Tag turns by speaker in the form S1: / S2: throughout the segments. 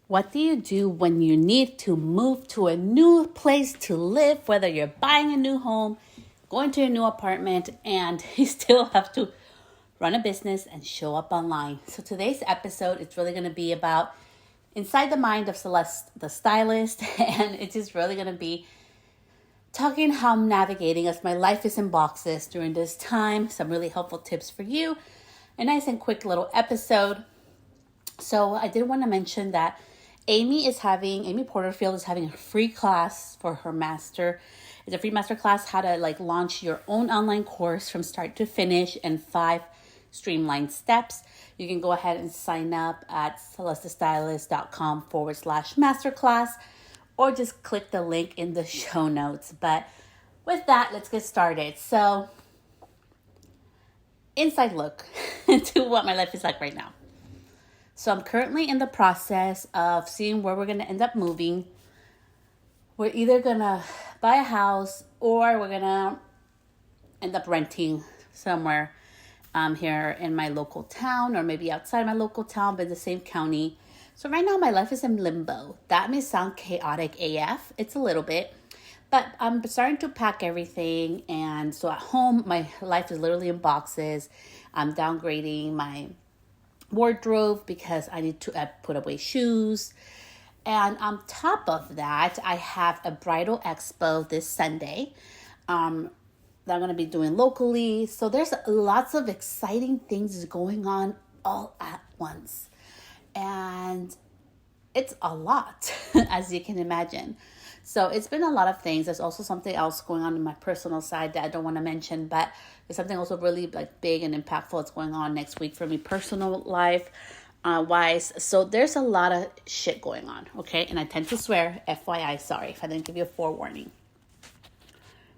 S1: What do you do when you need to move to a new place to live, whether you're buying a new home, going to a new apartment, and you still have to run a business and show up online? So today's episode is really going to be about inside the mind of Celeste the stylist, and it's just really going to be talking how I'm navigating as my life is in boxes during this time, some really helpful tips for you, a nice and quick little episode. So I did want to mention that Amy Porterfield is having a free class for her master. It's a free master class, how to launch your own online course from start to finish in 5 streamlined steps. You can go ahead and sign up at celestethestylist.com/masterclass, or just click the link in the show notes. But with that, let's get started. So, inside look into what my life is like right now. So I'm currently in the process of seeing where we're going to end up moving. We're either going to buy a house or we're going to end up renting somewhere here in my local town, or maybe outside my local town, but in the same county. So right now my life is in limbo. That may sound chaotic AF. It's a little bit. But I'm starting to pack everything. And so at home, my life is literally in boxes. I'm downgrading my wardrobe because I need to put away shoes. And on top of that, I have a bridal expo this Sunday that I'm going to be doing locally. So there's lots of exciting things going on all at once. And it's a lot, as you can imagine. So it's been a lot of things. There's also something else going on in my personal side that I don't want to mention, but there's something also really big and impactful that's going on next week for me personal life wise. So there's a lot of shit going on, okay? And I tend to swear, FYI, sorry if I didn't give you a forewarning.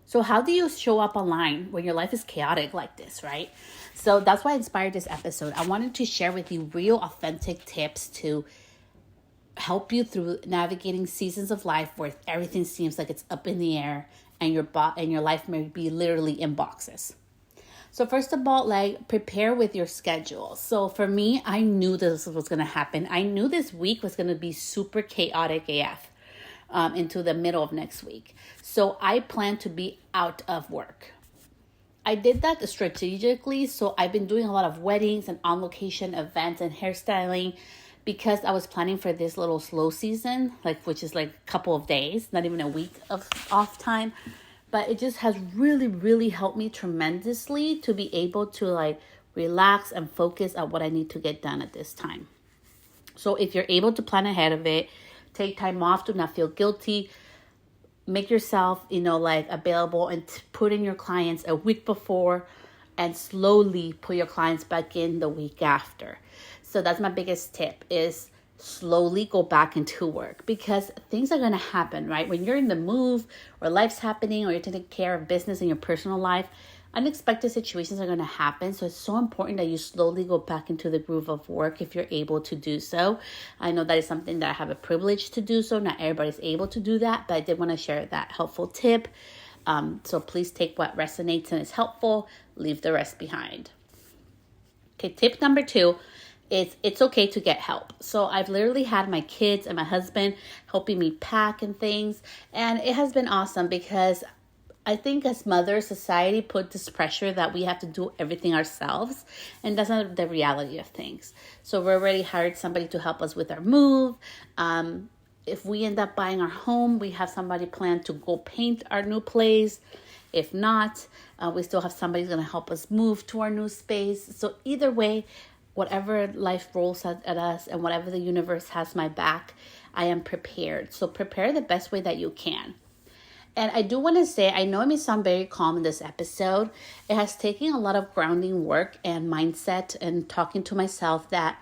S1: So how do you show up online when your life is chaotic like this, right? So that's why I inspired this episode. I wanted to share with you real authentic tips to help you through navigating seasons of life where everything seems like it's up in the air and your life may be literally in boxes. So first of all, prepare with your schedule. So for me, I knew this was going to happen. I knew this week was going to be super chaotic AF into the middle of next week. So I plan to be out of work. I did that strategically. So I've been doing a lot of weddings and on-location events and hairstyling, because I was planning for this little slow season, which is a couple of days, not even a week of off time. But it just has really, really helped me tremendously to be able to relax and focus on what I need to get done at this time. So if you're able to plan ahead of it, take time off, do not feel guilty. Make yourself, available and put in your clients a week before, and slowly put your clients back in the week after. So that's my biggest tip, is slowly go back into work, because things are going to happen, right? When you're in the move or life's happening or you're taking care of business in your personal life, unexpected situations are going to happen. So it's so important that you slowly go back into the groove of work if you're able to do so. I know that is something that I have a privilege to do so. Not everybody's able to do that, but I did want to share that helpful tip. So please take what resonates and is helpful, leave the rest behind. Okay, tip number 2. It's okay to get help. So I've literally had my kids and my husband helping me pack and things. And it has been awesome, because I think as mothers, society put this pressure that we have to do everything ourselves. And that's not the reality of things. So we already hired somebody to help us with our move. If we end up buying our home, we have somebody planned to go paint our new place. If not, we still have somebody who's going to help us move to our new space. So either way, whatever life rolls at us and whatever the universe has my back, I am prepared. So prepare the best way that you can. And I do want to say, I know it may sound very calm in this episode. It has taken a lot of grounding work and mindset and talking to myself, that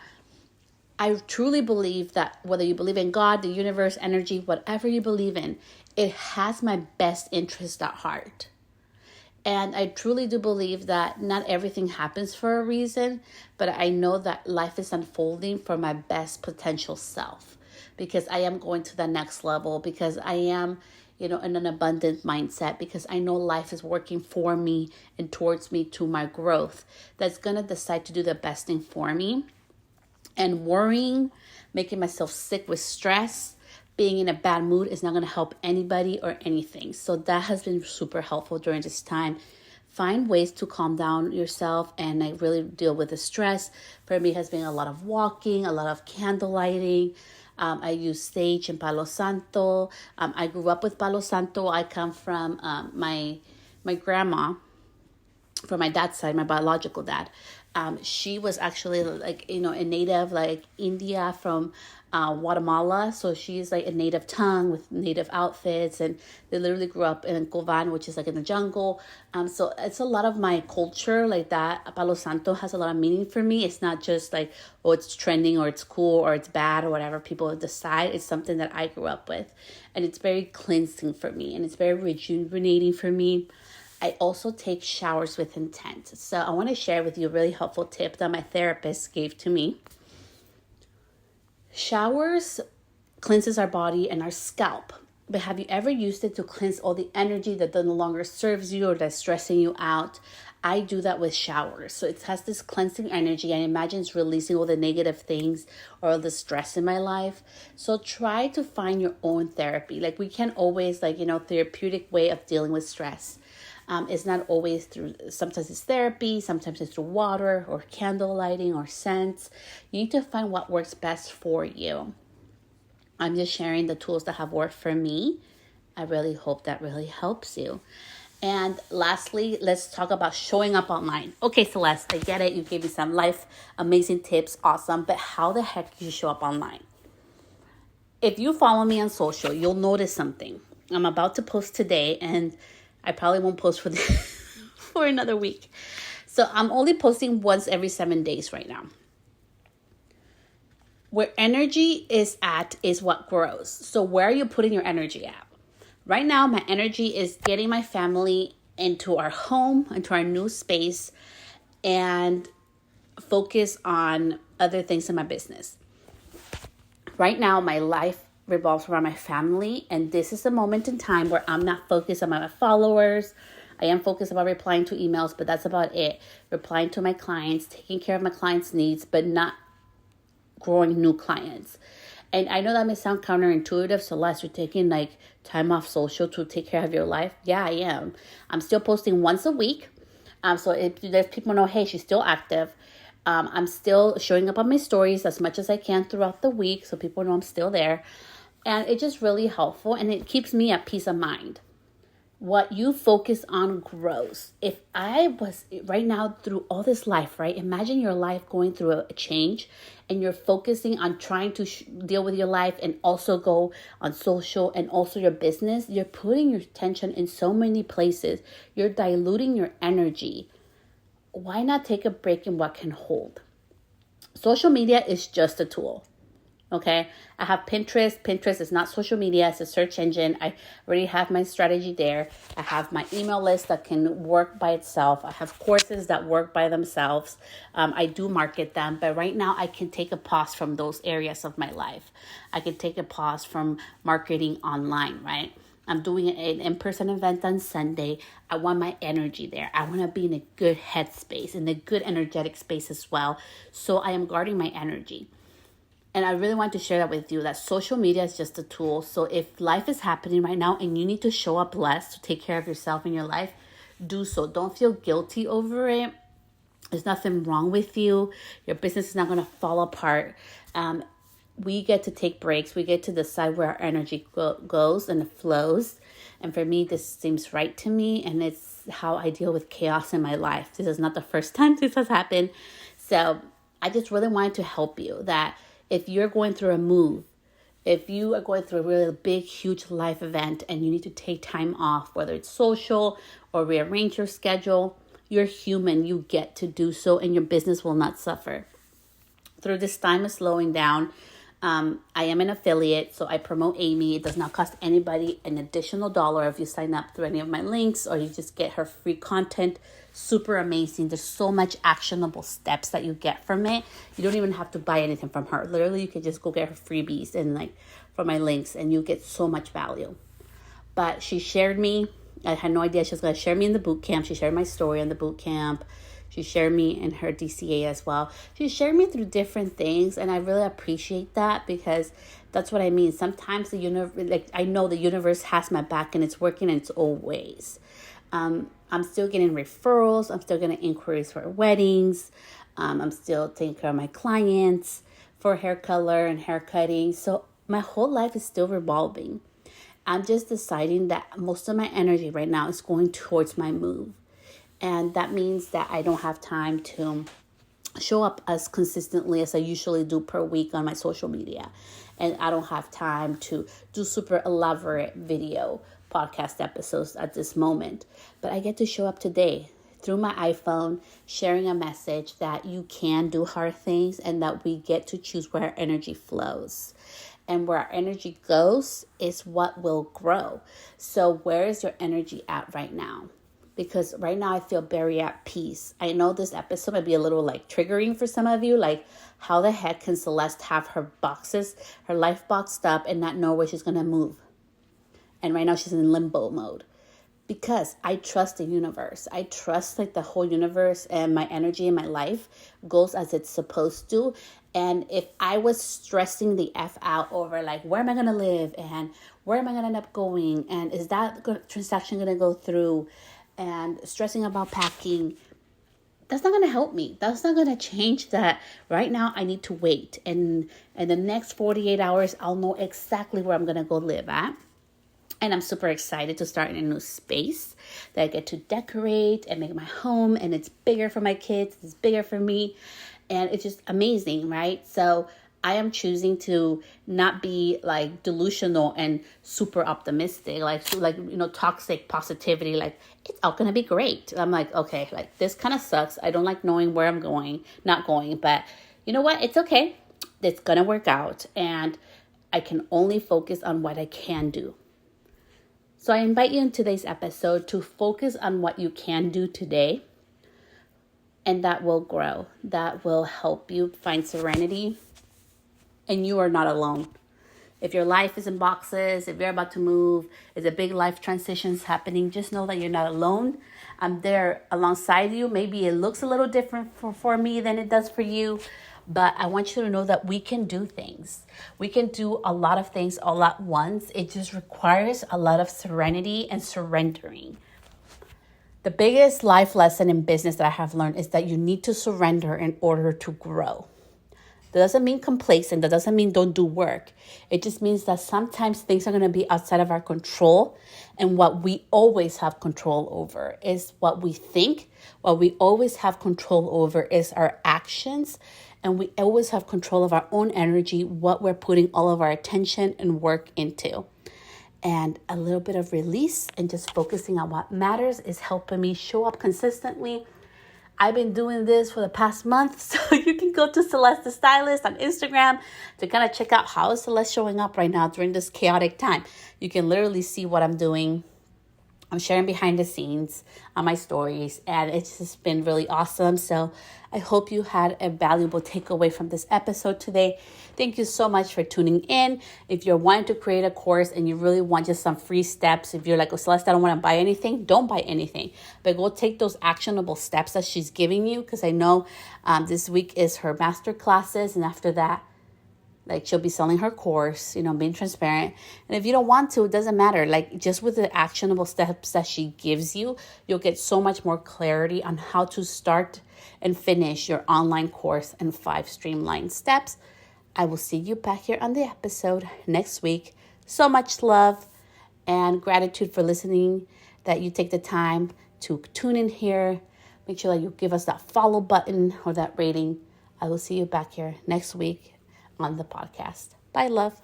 S1: I truly believe that whether you believe in God, the universe, energy, whatever you believe in, it has my best interest at heart. And I truly do believe that not everything happens for a reason, but I know that life is unfolding for my best potential self, because I am going to the next level, because I am, in an abundant mindset, because I know life is working for me and towards me to my growth, that's going to decide to do the best thing for me. And worrying, making myself sick with stress, being in a bad mood is not going to help anybody or anything. So that has been super helpful during this time. Find ways to calm down yourself and like really deal with the stress. For me, it has been a lot of walking, a lot of candle lighting. I use sage and Palo Santo. I grew up with Palo Santo. I come from my grandma, from my dad's side, my biological dad. She was actually like, a native like India from Guatemala. So she's like a native tongue with native outfits, and they literally grew up in Covan, which is like in the jungle. So it's a lot of my culture like that. Palo Santo has a lot of meaning for me. It's not just like, oh, it's trending or it's cool or it's bad or whatever people decide. It's something that I grew up with, and it's very cleansing for me, and it's very rejuvenating for me. I also take showers with intent. So I want to share with you a really helpful tip that my therapist gave to me. Showers cleanses our body and our scalp. But have you ever used it to cleanse all the energy that no longer serves you or that's stressing you out? I do that with showers. So it has this cleansing energy. I imagine it's releasing all the negative things or the stress in my life. So try to find your own therapy. Like we can't always therapeutic way of dealing with stress. It's not always through, sometimes it's therapy, sometimes it's through water or candle lighting or scents. You need to find what works best for you. I'm just sharing the tools that have worked for me. I really hope that really helps you. And lastly, let's talk about showing up online. Okay, Celeste, I get it. You gave me some life amazing tips. Awesome. But how the heck do you show up online? If you follow me on social, you'll notice something. I'm about to post today, and I probably won't post for for another week. So I'm only posting once every 7 days right now. Where energy is at is what grows. So where are you putting your energy at? Right now, my energy is getting my family into our home, into our new space, and focus on other things in my business. Right now, my life revolves around my family, and this is a moment in time where I'm not focused on my followers. I am focused about replying to emails, but that's about it. Replying to my clients, taking care of my clients' needs, but not growing new clients. And I know that may sound counterintuitive, so unless you're taking like time off social to take care of your life. Yeah, I am. I'm still posting once a week. So if people know, hey, she's still active. I'm still showing up on my stories as much as I can throughout the week, so people know I'm still there. And it's just really helpful, and it keeps me at peace of mind. What you focus on grows. If I was right now through all this life, right? Imagine your life going through a change, and you're focusing on trying to deal with your life and also go on social and also your business. You're putting your attention in so many places. You're diluting your energy. Why not take a break in what can hold? Social media is just a tool. Okay, I have Pinterest. Pinterest is not social media. It's a search engine. I already have my strategy there. I have my email list that can work by itself. I have courses that work by themselves. I do market them, but right now I can take a pause from those areas of my life. I can take a pause from marketing online, right? I'm doing an in-person event on Sunday. I want my energy there. I want to be in a good headspace, in a good energetic space as well. So I am guarding my energy. And I really want to share that with you, that social media is just a tool. So if life is happening right now and you need to show up less to take care of yourself in your life, do so. Don't feel guilty over it. There's nothing wrong with you. Your business is not going to fall apart. We get to take breaks. We get to decide where our energy goes and it flows. And for me, this seems right to me. And it's how I deal with chaos in my life. This is not the first time this has happened. So I just really wanted to help you that if you're going through a move, if you are going through a really big, huge life event and you need to take time off, whether it's social or rearrange your schedule, you're human. You get to do so and your business will not suffer. Through this time of slowing down, I am an affiliate, so I promote Amy. It does not cost anybody an additional dollar if you sign up through any of my links or you just get her free content. Super amazing. There's so much actionable steps that you get from it. You don't even have to buy anything from her. Literally, you can just go get her freebies and like from my links and you get so much value. But she shared me. I had no idea she was going to share me in the boot camp. She shared my story in the boot camp. She shared me in her DCA as well. She shared me through different things, and I really appreciate that, because that's what I mean. Sometimes the universe, like, I know the universe has my back and it's working in its own ways. I'm still getting referrals. I'm still getting inquiries for weddings. I'm still taking care of my clients for hair color and hair cutting. So my whole life is still revolving. I'm just deciding that most of my energy right now is going towards my move. And that means that I don't have time to show up as consistently as I usually do per week on my social media. And I don't have time to do super elaborate video podcast episodes at this moment. But I get to show up today through my iPhone, sharing a message that you can do hard things and that we get to choose where our energy flows. And where our energy goes is what will grow. So where is your energy at right now? Because right now I feel very at peace. I know this episode might be a little like triggering for some of you. Like, how the heck can Celeste have her boxes, her life boxed up, and not know where she's going to move? And right now she's in limbo mode. Because I trust the universe. I trust like the whole universe, and my energy in my life goes as it's supposed to. And if I was stressing the F out over like, where am I going to live? And where am I going to end up going? And is that transaction going to go through? And stressing about packing, that's not going to help me. That's not going to change that. Right now, I need to wait. And in the next 48 hours, I'll know exactly where I'm going to go live at. And I'm super excited to start in a new space that I get to decorate and make my home. And it's bigger for my kids. It's bigger for me. And it's just amazing, right? So I am choosing to not be like delusional and super optimistic, like toxic positivity. Like, it's all gonna be great. I'm like, okay, like this kind of sucks. I don't like knowing where I'm not going, but you know what? It's okay. It's gonna work out, and I can only focus on what I can do. So I invite you in today's episode to focus on what you can do today, and that will grow. That will help you find serenity. And you are not alone. If your life is in boxes, if you're about to move, if a big life transitions happening, just know that you're not alone. I'm there alongside you. Maybe it looks a little different for me than it does for you. But I want you to know that we can do things. We can do a lot of things all at once. It just requires a lot of serenity and surrendering. The biggest life lesson in business that I have learned is that you need to surrender in order to grow. That doesn't mean complacent. That doesn't mean don't do work. It just means that sometimes things are going to be outside of our control. And what we always have control over is what we think. What we always have control over is our actions. And we always have control of our own energy, what we're putting all of our attention and work into. And a little bit of release and just focusing on what matters is helping me show up consistently. I've been doing this for the past month, so you can go to Celeste the Stylist on Instagram to kind of check out how is Celeste showing up right now during this chaotic time. You can literally see what I'm doing. I'm sharing behind the scenes on my stories, and it's just been really awesome. So I hope you had a valuable takeaway from this episode today. Thank you so much for tuning in. If you're wanting to create a course and you really want just some free steps, if you're like, oh, Celeste, I don't want to buy anything, don't buy anything. But go take those actionable steps that she's giving you, because I know this week is her master classes, and after that, like, she'll be selling her course, being transparent. And if you don't want to, it doesn't matter. Like, just with the actionable steps that she gives you, you'll get so much more clarity on how to start and finish your online course in 5 streamlined steps. I will see you back here on the episode next week. So much love and gratitude for listening, that you take the time to tune in here. Make sure that you give us that follow button or that rating. I will see you back here next week on the podcast. Bye, love.